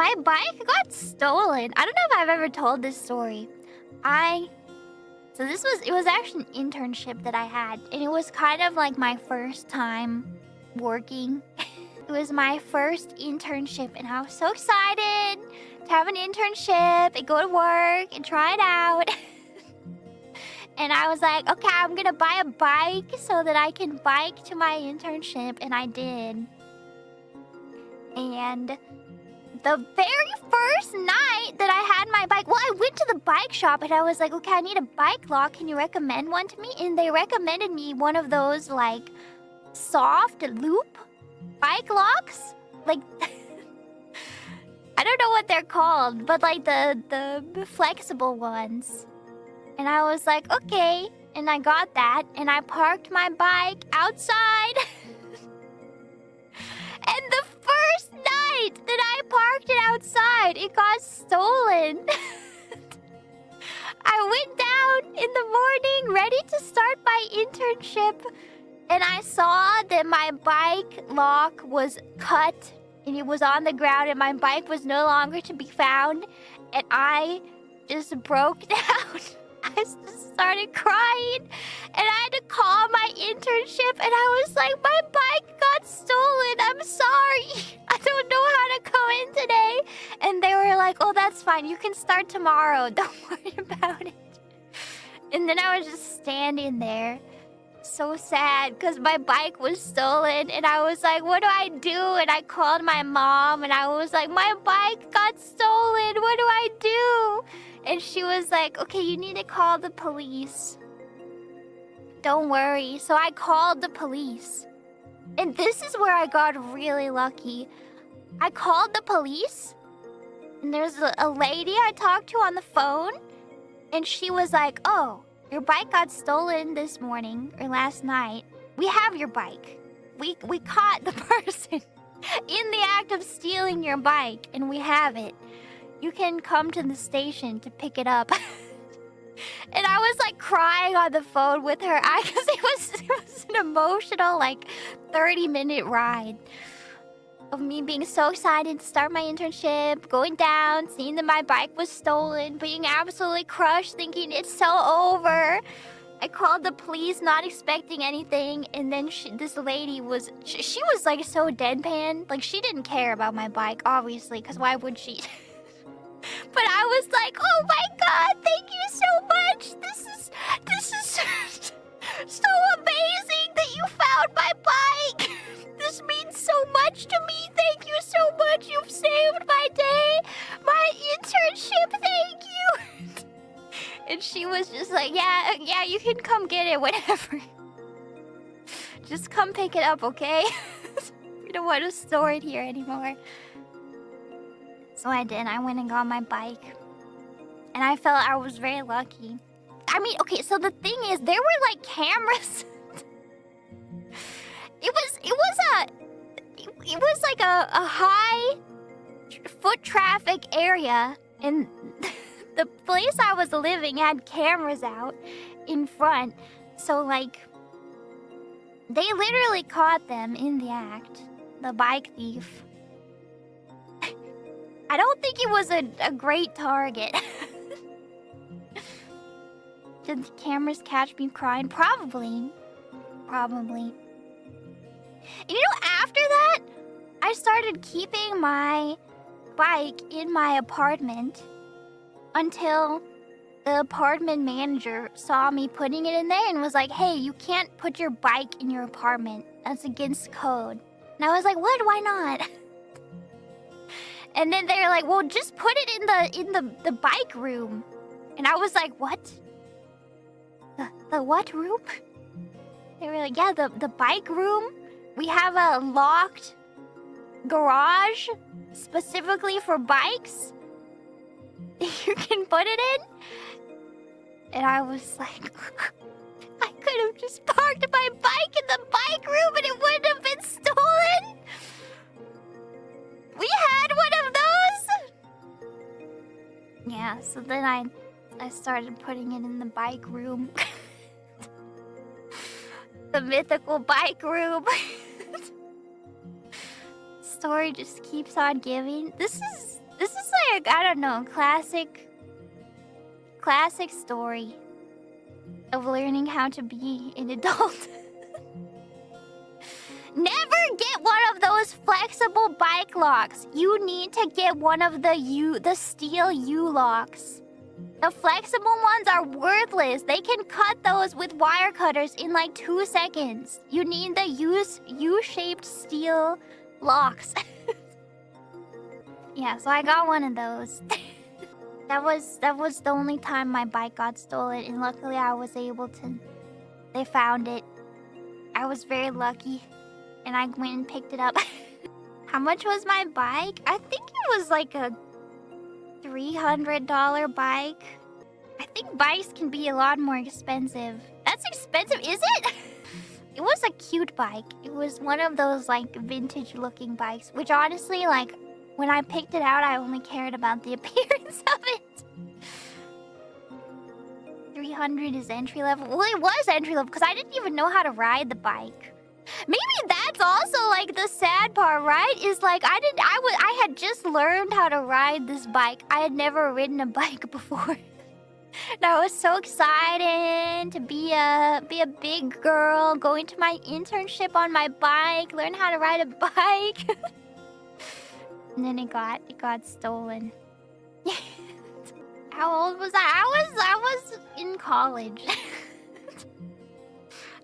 my bike got stolen. I don't know if I've ever told this story. So it was actually an internship that I had, and it was kind of like my first time working. It was my first internship, and I was so excited to have an internship and go to work and try it out. And I was like, okay, I'm gonna buy a bike so that I can bike to my internship, and I did. And the very first night that I had my bike, well, I went to the bike shop and I was like, okay, I need a bike lock. Can you recommend one to me? And they recommended me one of those, like, soft loop bike locks. Like, I don't know what they're called, but like the flexible ones. And I was like, okay. And I got that, and I parked my bike outside. And the first night that I parked it outside, it got stolen. I went down in the morning, ready to start my internship, and I saw that my bike lock was cut, and it was on the ground, and my bike was no longer to be found, and I just broke down. I just started crying, and I had to call my internship, and I was like, my bike got stolen. I'm sorry. I don't know how to come in today. And they were like, oh, that's fine. You can start tomorrow. Don't worry about it. And then I was just standing there, so sad, because my bike was stolen, and I was like, what do I do? And I called my mom, and I was like, my bike got stolen. What do I do? And she was like, okay, you need to call the police. Don't worry. So I called the police. And this is where I got really lucky. I called the police, and there's a lady I talked to on the phone, and she was like, oh, your bike got stolen this morning or last night. We have your bike. We caught the person in the act of stealing your bike, and we have it. You can come to the station to pick it up. And I was like crying on the phone with her because it was an emotional, like, 30-minute ride of me being so excited to start my internship, going down, seeing that my bike was stolen, being absolutely crushed, thinking it's so over. I called the police, not expecting anything, and then this lady was, she was like so deadpan. Like, she didn't care about my bike, obviously, because why would she? But I was like, oh my god, thank you so much. This is so amazing that you found my bike. This means so much to me. Thank you so much. You've saved my day, my internship. Thank you. And she was just like, yeah, you can come get it, whatever. Just come pick it up, okay? We don't want to store it here anymore. So I did. I went and got my bike. And I felt I was very lucky. I mean, okay, so the thing is, there were like cameras. It was like a high foot traffic area, and the place I was living had cameras out in front. So like, they literally caught them in the act, the bike thief. I don't think it was a great target. Did the cameras catch me crying? Probably. And you know, after that, I started keeping my bike in my apartment until the apartment manager saw me putting it in there and was like, hey, you can't put your bike in your apartment. That's against code. And I was like, what? Why not? And then they were like, well, just put it in the bike room. And I was like, what? The what room? They were like, yeah, the bike room. We have a locked garage specifically for bikes. You can put it in. And I was like, I could have just parked my bike in the bike room and it wouldn't have been stolen. We had one of those. Yeah, so then I started putting it in the bike room. The mythical bike room. story just keeps on giving. This is like, I don't know, classic story of learning how to be an adult. Never get one of those flexible bike locks. You need to get one of the steel U-locks. The flexible ones are worthless. They can cut those with wire cutters in like 2 seconds. You need the U-shaped steel locks. Yeah, so I got one of those. That was the only time my bike got stolen, and luckily I was able to... They found it. I was very lucky, and I went and picked it up. How much was my bike? I think it was like a $300 bike. I think bikes can be a lot more expensive. That's expensive, is it? It was a cute bike. It was one of those like vintage looking bikes, which honestly, like, when I picked it out, I only cared about the appearance of it. 300 is entry level. Well, it was entry level because I didn't even know how to ride the bike. Maybe that's also like the sad part, right? Is like I had just learned how to ride this bike. I had never ridden a bike before. And I was so excited to be a big girl, going to my internship on my bike, learn how to ride a bike. And then it got stolen. How old was I? I was in college.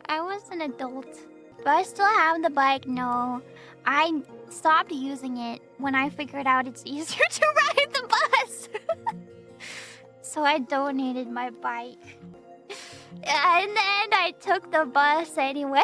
I was an adult. Do I still have the bike? No. I stopped using it when I figured out it's easier to ride the bus. So I donated my bike. And then I took the bus anyway.